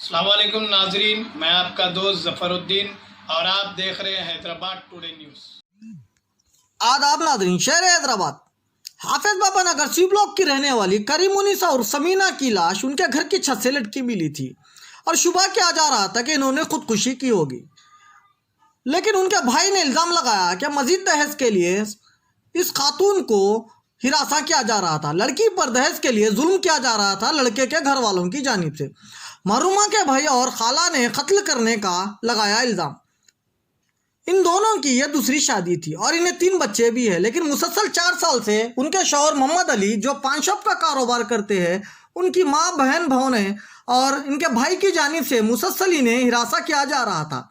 अस्सलाम वालेकुम नाजरीन, मैं आपका दोस्त जफरुद्दीन और आप देख रहे हैं हैदराबाद टुडे न्यूज़। आदाब नादरीन, शहर हैदराबाद हाफिज बाबा नगर सी ब्लॉक की रहने वाली करीमुनिसा और समीना की लाश उनके घर की छत से लटकी मिली थी और शुबह किया जा रहा था कि इन्होंने खुदकुशी की होगी। लेकिन उनके भाई ने इल्ज़ाम लगाया कि मजीद दहेज के लिए इस खातून को हिरासा किया जा रहा था। लड़की पर दहेज के लिए जुल्म किया जा रहा था लड़के के घर वालों की जानिब से। महरूमा के भाई और खाला ने कत्ल करने का लगाया इल्ज़ाम। इन दोनों की यह दूसरी शादी थी और इन्हें 3 बच्चे भी हैं, लेकिन मुसलसल 4 साल से उनके शौहर मोहम्मद अली जो पान शॉप का कारोबार करते हैं, उनकी माँ बहन भौनें और इनके भाई की जानिब से मुसलसल इन्हें हिरासा किया जा रहा था।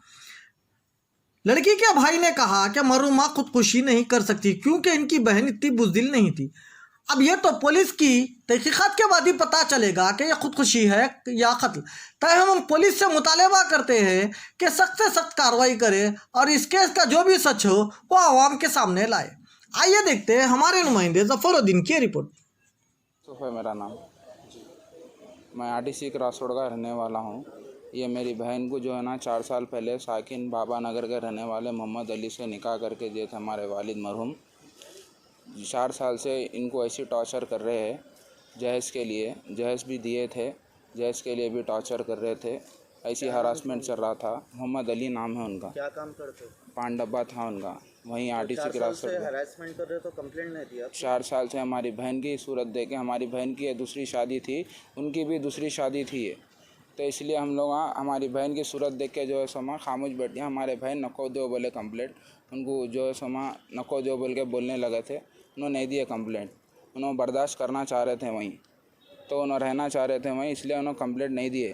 लड़की के भाई ने कहा कि मरूमा खुदकुशी नहीं कर सकती क्योंकि इनकी बहन इतनी बुज़दिल नहीं थी। अब यह तो पुलिस की तहकीकात के बाद ही पता चलेगा कि यह खुदकुशी है या कत्ल। तय हम पुलिस से मुतालबा करते हैं कि सख्त से सख्त कार्रवाई करे और इस केस का जो भी सच हो वो आवाम के सामने लाए। आइए देखते हैं हमारे नुमाइंदे जफरुद्दीन की रिपोर्ट। है मेरा नाम, मैं आरटीसी क्रॉस रोड का रहने वाला हूँ। ये मेरी बहन को जो है ना 4 साल पहले साकिन बाबा नगर के रहने वाले मोहम्मद अली से निकाह करके दिए थे हमारे वालिद मरहूम। 4 साल से इनको ऐसी टॉर्चर कर रहे हैं। जहेज़ के लिए जहेज़ भी दिए थे, जहेज़ के लिए भी टॉर्चर कर रहे थे। ऐसी हरासमेंट चल रहा था। मोहम्मद अली नाम है उनका। क्या काम करते? पान डब्बा था उनका, वहीं आरटीसी क्रॉस रोड पे। हरासमेंट कर रहे तो कंप्लेंट नहीं दिया? 4 साल से हमारी बहन की सूरत देखे, हमारी बहन की दूसरी शादी थी, उनकी भी दूसरी शादी थी ये, तो इसलिए हम लोग हमारी बहन की सूरत देख के जो है समा खामोश बैठे। हमारे बहन नको दो बोले कंप्लेंट, उनको जो है समा नको दो बोल के बोलने लगे थे। उन्होंने नहीं दिए कंप्लेंट, उन्होंने बर्दाश्त करना चाह रहे थे वहीं, तो उन्होंने रहना चाह रहे थे वहीं, इसलिए उन्होंने कंप्लेंट नहीं दिए।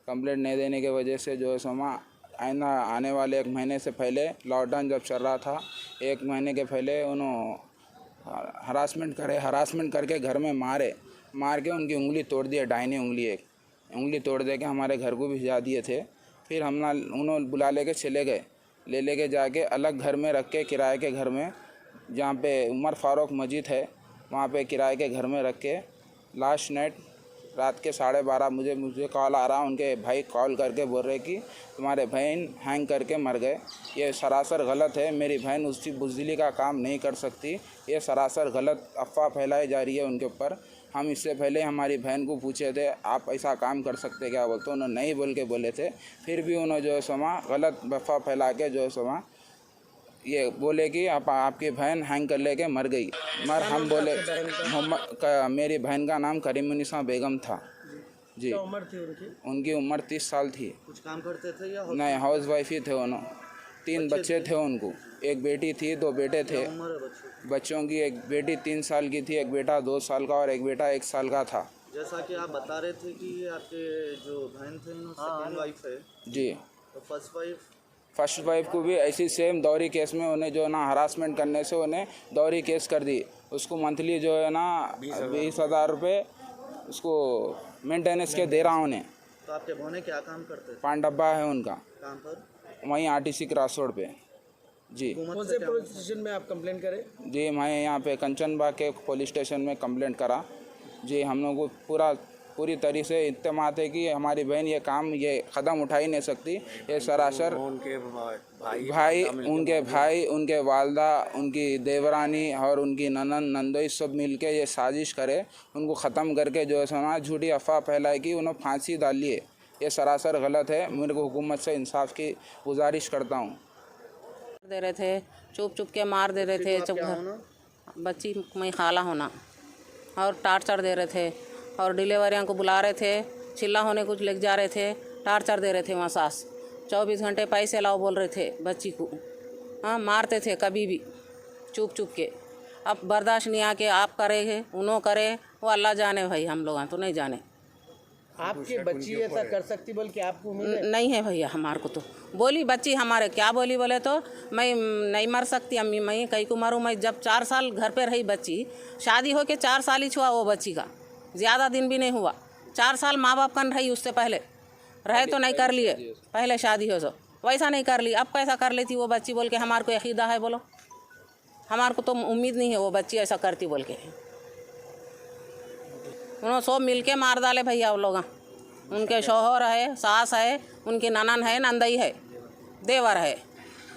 कंप्लेंट नहीं देने की वजह से जो है समा आने वाले 1 महीने से पहले लॉकडाउन जब चल रहा था, 1 महीने के पहले उन्होंने हरासमेंट करके घर में मार के उनकी उंगली तोड़ दी, दाहिनी उंगली एक उंगली तोड़ दे के हमारे घर को भी भिजा दिए थे। फिर उन्होंने बुला लेके चले गए, लेके जाके अलग घर में रख के, किराए के घर में, जहाँ पे उमर फारूक मस्जिद है वहाँ पे किराए के घर में रख के लास्ट नाइट रात के 12:30 मुझे कॉल आ रहा, उनके भाई कॉल करके बोल रहे कि तुम्हारे बहन हैंग करके मर गए। ये सरासर गलत है, मेरी बहन उसकी बुज़दिली का काम नहीं कर सकती। ये सरासर गलत अफवाह फैलाई जा रही है उनके ऊपर। हम इससे पहले हमारी बहन को पूछे थे आप ऐसा काम कर सकते क्या बोलते, उन्होंने नहीं बोल के बोले थे। फिर भी उन्होंने जो है समा गलत अफवाह फैला के जो है समा ये बोले कि आपकी बहन हैंग कर लेके मर गई। हम बोले मेरी बहन का नाम करीमुनिसा बेगम था जी। क्या उम्र थी उनकी उम्र 30 साल थी। कुछ काम करते थे या नहीं, हाउस वाइफ ही थे उन्होंने। 3 बच्चे थे उनको, 1 बेटी थी, 2 बेटे थे। उम्र है बच्चों? बच्चों की एक बेटी 3 साल की थी, एक बेटा 2 साल का और एक बेटा 1 साल का था। जैसा कि आप बता रहे थे कि आपके जो बहन थे सेकंड वाइफ है जी। तो फर्स्ट वाइफ को भी ऐसी सेम दौरी केस में उन्हें जो है ना हरासमेंट करने से उन्हें दौरी केस कर दी। उसको मंथली जो है ना 20,000 रुपये उसको मेंटेनेंस के दे रहा हूँ उन्हें। तो आपके भौने क्या काम करते थे? पान डब्बा है उनका, काम पर वहीं आरटीसी क्रॉस रोड पे जी। कौन से पुलिस स्टेशन में आप कंप्लेंट करें? जी, मैं यहाँ पे कंचनबाग के पुलिस स्टेशन में कंप्लेंट करा जी। हम लोग को पूरी तरीके से इत्तेमाद है कि हमारी बहन ये कदम उठा ही नहीं सकती। ये सरासर उनके भाई, उनके वालदा, उनकी देवरानी और उनकी नंदोई सब मिलके ये साजिश करे, उनको ख़त्म करके जो है समाज झूठी अफवाह फैलाए कि उन्होंने फांसी डाली है। ये सरासर गलत है। मेरे को हुकूमत से इंसाफ की गुजारिश करता हूँ। दे रहे थे, चुप के मार दे रहे थे। बच्ची मैं खाला होना और टार्चर दे रहे थे और डिलीवरियों को बुला रहे थे, चिल्ला होने कुछ ले जा रहे थे, टार्चर दे रहे थे। वहाँ सास 24 घंटे पैसे लाओ बोल रहे थे बच्ची को। हाँ, मारते थे कभी भी चुप के। अब बर्दाश्त नहीं आके आप करेंगे, उन्होंने करे, वो अल्लाह जाने भाई, हम लोग तो नहीं जाने। आपकी बच्ची ऐसा कर सकती बोल के आपको नहीं है भैया हमारे को तो बोली बच्ची हमारे क्या बोले तो मैं नहीं मर सकती अम्मी, मैं कहीं को मरूँ। मैं जब 4 साल घर पे रही, बच्ची शादी हो के 4 साल ही हुआ वो बच्ची का, ज़्यादा दिन भी नहीं हुआ। 4 साल माँ बाप कन रही, उससे पहले रहे तो नहीं कर लिए, पहले शादी हो तो वैसा नहीं कर ली। अब कैसा कर लेती वो बच्ची बोल के हमारे को अकीदा है? बोलो, हमारे को तो उम्मीद नहीं है वो बच्ची ऐसा करती बोल के। उन्होंने सब मिल के मार डाले भैया वो लोग। उनके शौहर है, सास है, उनकी ननन है, नंदई है, देवर है।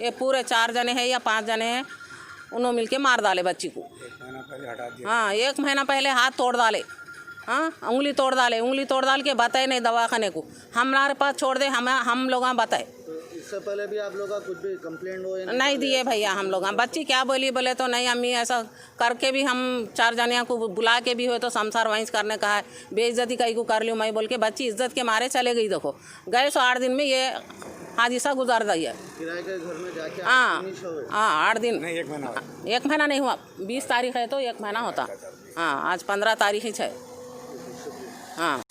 ये पूरे 4 जने हैं या 5 जने हैं। उन्होंने मिलके मार डाले बच्ची को। हाँ, 1 महीना पहले हाथ तोड़ डाले। हाँ, उंगली तोड़ डाल के बताए नहीं दवाखाने को। हमारे पास छोड़ दे, हम लोग बताए। तो इससे पहले भी आप लोग का कुछ भी कंप्लेंट हो नहीं दिए भैया हम लोग। बच्ची क्या बोले तो नहीं, अम्मी ऐसा करके भी हम 4 जनिया को बुला के भी हो तो संसार वहीं करने कहा है। बेइज्जती कहीं को कर ली मैं बोल के बच्ची इज्जत के मारे चले गई। देखो गए 8 दिन में ये हादसा गुजार दी है। किराए के घर में जाके हाँ 8 दिन नहीं, 1 महीना नहीं हुआ। 20 तारीख है तो 1 महीना होता। हाँ, आज 15 तारीख ही है। हाँ,